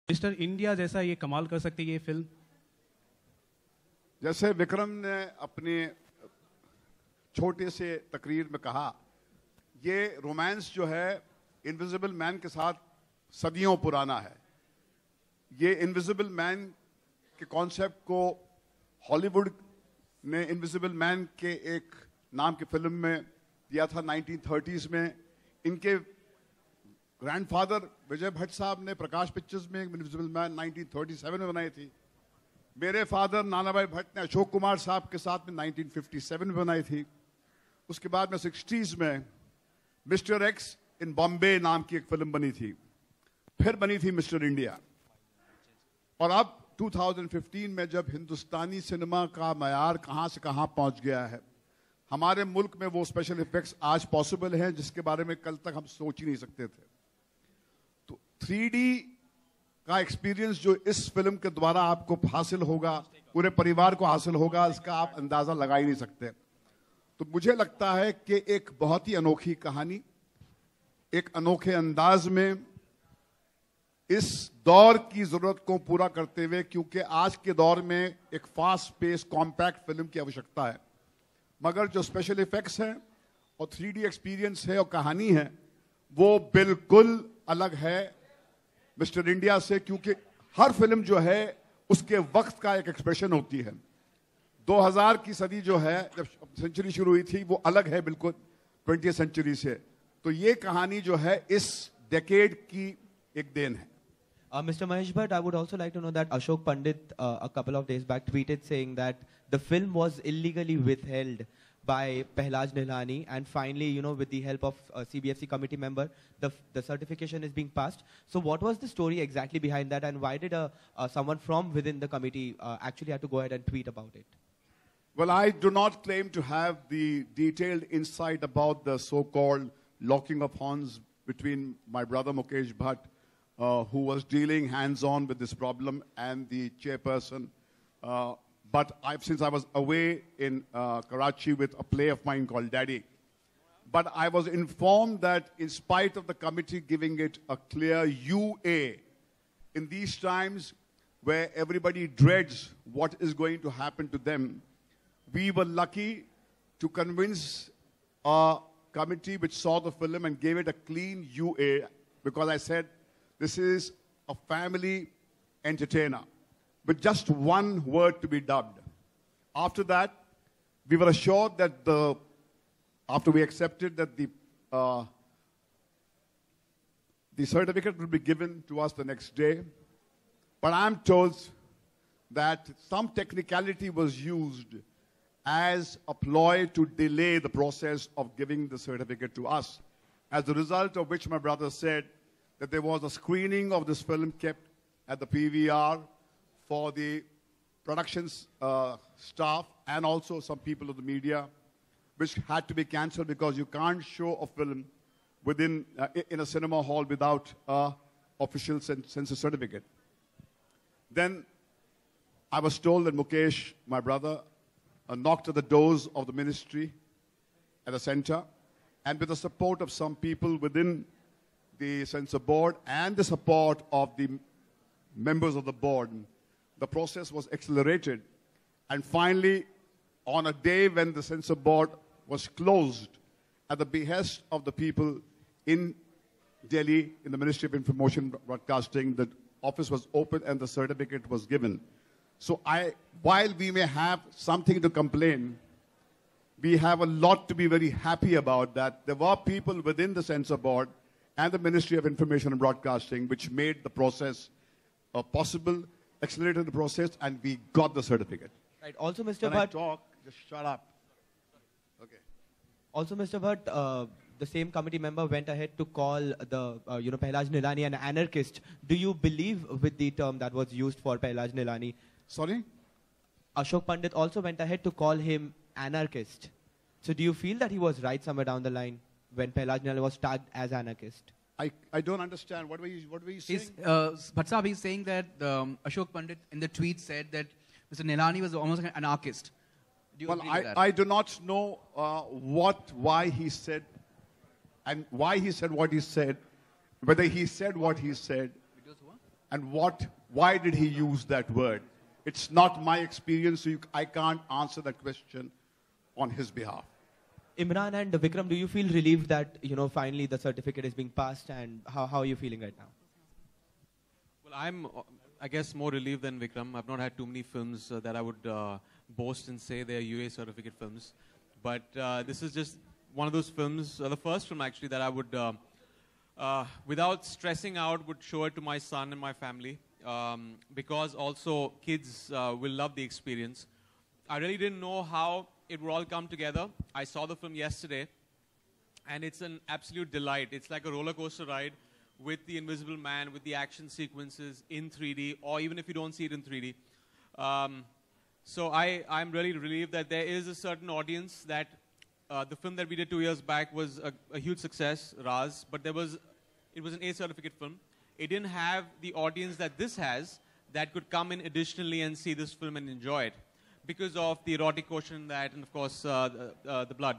Mister India जैसा ये कमाल कर सकती है ये फिल्म? जैसे विक्रम ने अपने छोटे से तकरीर में कहा, ये रोमांस जो है इनविजिबल मैन के साथ सदियों पुराना है। ये इनविजिबल मैन के कॉन्सेप्ट को हॉलीवुड ने इनविजिबल मैन के एक नाम की फिल्म में दिया था 1930s में। इनके ग्रैंडफादर विजय भट्ट साहब ने प्रकाश पिक्चर्स में इनविजिबल मैन 1937 में बनाई थी। मेरे फादर नाना भाई भट्ट ने अशोक कुमार साहब के साथ में 1957 में बनाई थी। उसके बाद में 60s में मिस्टर एक्स इन बॉम्बे नाम की एक फिल्म बनी थी, फिर बनी थी मिस्टर इंडिया, और अब 2015 में जब हिंदुस्तानी सिनेमा का मयार कहां से कहां पहुंच गया है, हमारे मुल्क में वो स्पेशल इफेक्ट्स आज पॉसिबल हैं जिसके बारे में कल तक हम सोच ही नहीं सकते थे। तो 3D का एक्सपीरियंस जो इस फिल्म के द्वारा आपको हासिल होगा, पूरे परिवार को हासिल होगा, इसका आप अंदाजा लगा ही नहीं सकते। तो मुझे लगता है कि एक बहुत ही अनोखी कहानी, एक अनोखे अंदाज में इस दौर की जरूरत को पूरा करते हुए, क्योंकि आज के दौर में एक फास्ट पेस कॉम्पैक्ट फिल्म की आवश्यकता है, मगर जो स्पेशल इफेक्ट्स हैं और 3D एक्सपीरियंस है और कहानी है वो बिल्कुल अलग है मिस्टर इंडिया से, क्योंकि हर फिल्म जो है उसके वक्त का एक एक्सप्रेशन होती है। 2000 की सदी जो है, जब सेंचुरी शुरू हुई थी, वो अलग है बिल्कुल 20th सेंचुरी से। तो ये कहानी जो है इस डेकेड की एक देन है। Mr. Mahesh Bhatt, I would also like to know that Ashok Pandit a couple of days back tweeted saying that the film was illegally withheld by Pehlaj Nihlani, and finally, you know, with the help of a CBFC committee member, the certification is being passed. So what was the story exactly behind that, and why did someone from within the committee actually have to go ahead and tweet about it? Well, I do not claim to have the detailed insight about the so-called locking of horns between my brother Mukesh Bhatt, who was dealing hands-on with this problem, and the chairperson. But since I was away in Karachi with a play of mine called Daddy, but I was informed that in spite of the committee giving it a clear UA, in these times where everybody dreads what is going to happen to them, we were lucky to convince a committee which saw the film and gave it a clean UA, because I said, this is a family entertainer with just one word to be dubbed. After that, we were assured that after we accepted that the certificate will be given to us the next day. But I'm told that some technicality was used as a ploy to delay the process of giving the certificate to us, as a result of which my brother said that there was a screening of this film kept at the PVR for the production staff and also some people of the media, which had to be cancelled because you can't show a film in a cinema hall without an official censor certificate. Then I was told that Mukesh, my brother, knocked at the doors of the ministry at the center, and with the support of some people within the censor board and the support of the members of the board, the process was accelerated. And finally, on a day when the censor board was closed, at the behest of the people in Delhi, in the Ministry of Information Broadcasting, the office was opened and the certificate was given. So while we may have something to complain, we have a lot to be very happy about that. There were people within the censor board and the Ministry of Information and Broadcasting which made the process possible, accelerated the process, and we got the certificate. Right. Also, Mr. When Bhatt. I talk, just shut up. Okay. Also, Mr. Bhatt, the same committee member went ahead to call Pehlaj Nihlani an anarchist. Do you believe with the term that was used for Pehlaj Nihlani? Sorry? Ashok Pandit also went ahead to call him anarchist. So do you feel that he was right somewhere down the line when Pehlaj Nihlani was tagged as anarchist? I don't understand. What were you saying? Bhatt Sahab, he's saying that Ashok Pandit in the tweet said that Mr. Nihlani was almost like an anarchist. Do you agree with that? I do not know why he said, and why he said what he said, whether he said what he said. and why did he use that word? It's not my experience, so I can't answer that question on his behalf. Imran and Vikram, do you feel relieved that, finally the certificate is being passed, and how are you feeling right now? Well, I'm, I guess, more relieved than Vikram. I've not had too many films that I would boast and say they're UA certificate films. But this is just one of those films, the first film actually, that I would, without stressing out, would show it to my son and my family. Because also kids will love the experience. I really didn't know how it would all come together. I saw the film yesterday, and it's an absolute delight. It's like a roller coaster ride with the Invisible Man, with the action sequences in 3D, or even if you don't see it in 3D. So I'm really relieved that there is a certain audience that the film that we did 2 years back was a huge success, Raz, but it was an A certificate film. It didn't have the audience that this has that could come in additionally and see this film and enjoy it because of the erotic quotient in that and, of course, the blood.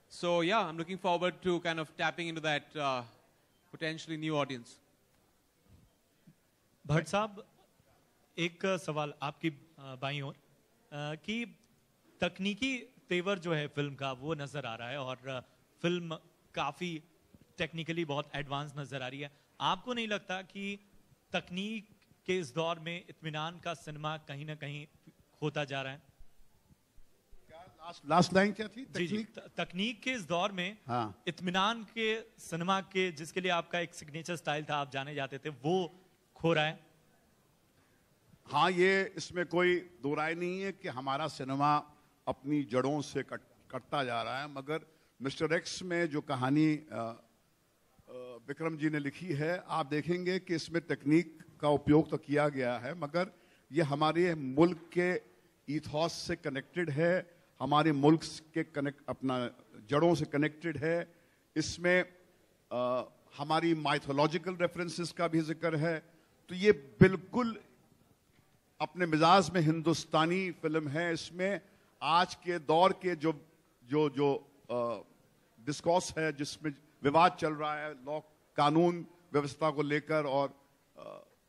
So, yeah, I'm looking forward to kind of tapping into that potentially new audience. Bhatt साहब, एक सवाल आपकी बाईं ओर कि तकनीकी तेवर जो है फिल्म का वो नजर आ रहा है और फिल्म काफी टेक्निकली बहुत एडवांस नजर आ रही है. आपको नहीं लगता कि तकनीक के इस दौर में इत्मीनान का सिनेमा कहीं ना कहीं होता जा रहा है? लास्ट लाइन क्या थी? तकनीक के इस दौर में इत्मीनान के सिनेमा के जिसके लिए आपका एक सिग्नेचर स्टाइल था, आप जाने जाते थे, वो खो रहा है. हाँ, ये इसमें कोई दो राय नहीं है कि हमारा सिनेमा अपनी जड़ों से कटता जा रहा है. मगर मिस्टर एक्स में जो कहानी विक्रम जी ने लिखी है, आप देखेंगे कि इसमें तकनीक का उपयोग तो किया गया है, मगर ये हमारे मुल्क के ईथॉस से कनेक्टेड है, हमारे मुल्क के अपना जड़ों से कनेक्टेड है. इसमें हमारी माइथोलॉजिकल रेफरेंसेस का भी जिक्र है. तो ये बिल्कुल अपने मिजाज में हिंदुस्तानी फिल्म है. इसमें आज के दौर के जो डिस्कोर्स है, जिसमें विवाद चल रहा है लॉ कानून व्यवस्था को लेकर और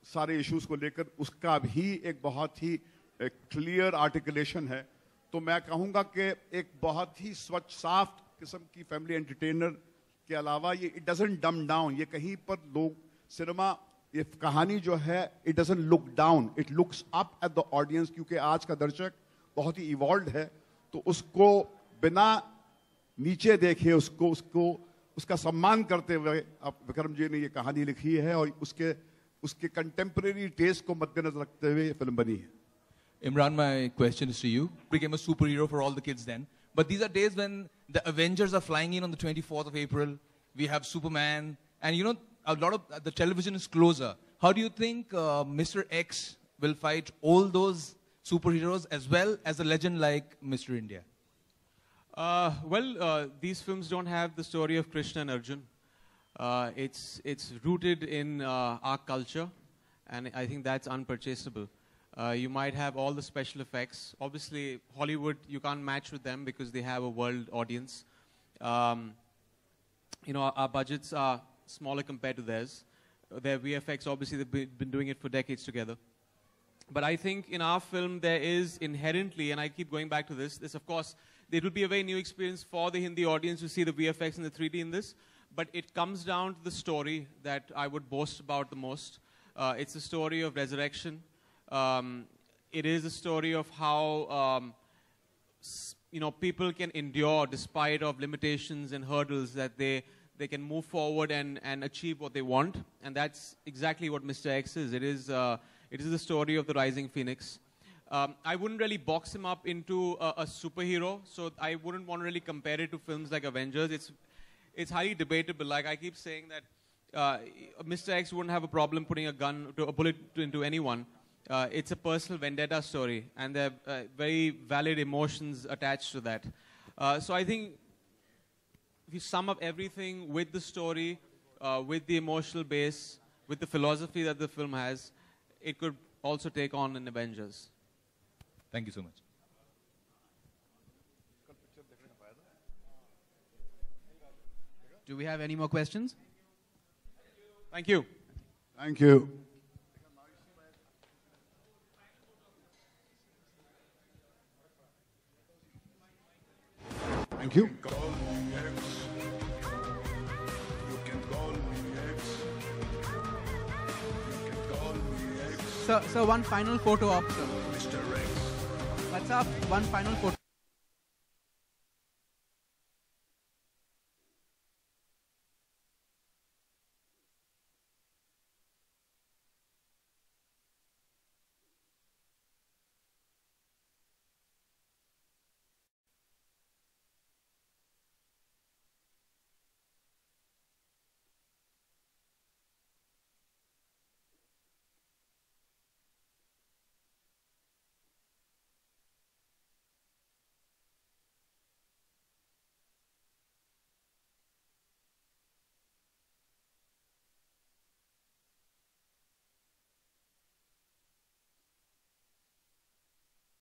सारे इश्यूज को लेकर, उसका भी एक बहुत ही क्लियर आर्टिकुलेशन है. तो मैं कहूंगा कि एक बहुत ही स्वच्छ साफ किस्म की फैमिली एंटरटेनर के अलावा ये इट डजंट डम डाउन. ये कहीं पर लोग सिनेमा, ये कहानी जो है, it doesn't look down, it looks up at the audience. क्योंकि आज का दर्शक बहुत ही इवॉल्व है, तो उसको बिना नीचे देखे उसका सम्मान करते हुए अब विक्रम जी ने ये कहानी लिखी है और उसके कंटेम्परेरी टेस्ट को मद्देनजर रखते हुए ये फिल्म बनी है. Imran, my question is to you. Became a superhero for all the kids then. But these are days when the Avengers are flying in on the 24th of April. We have Superman. And, a lot of the television is closer. How do you think Mr. X will fight all those superheroes as well as a legend like Mr. India? These films don't have the story of Krishna and Arjun. It's rooted in our culture, and I think that's unpurchasable. You might have all the special effects. Obviously, Hollywood, you can't match with them because they have a world audience. Our budgets are smaller compared to theirs. Their VFX, obviously, they've been doing it for decades together. But I think in our film, there is inherently, and I keep going back to this, of course, it will be a very new experience for the Hindi audience to see the VFX and the 3D in this. But it comes down to the story that I would boast about the most. It's a story of resurrection. It is a story of how people can endure despite of limitations and hurdles, that they can move forward and achieve what they want. And that's exactly what Mr. X is. It is the story of the rising phoenix. I wouldn't really box him up into a superhero, so I wouldn't want to really compare it to films like Avengers. It's highly debatable. Like I keep saying that Mr. X wouldn't have a problem putting a bullet into anyone. It's a personal vendetta story, and there are very valid emotions attached to that. So I think if you sum up everything with the story, with the emotional base, with the philosophy that the film has, it could also take on an Avengers. Thank you so much. Do we have any more questions? Thank you. Thank you. Thank you. So one final photo op, sir. What's up? One final photo.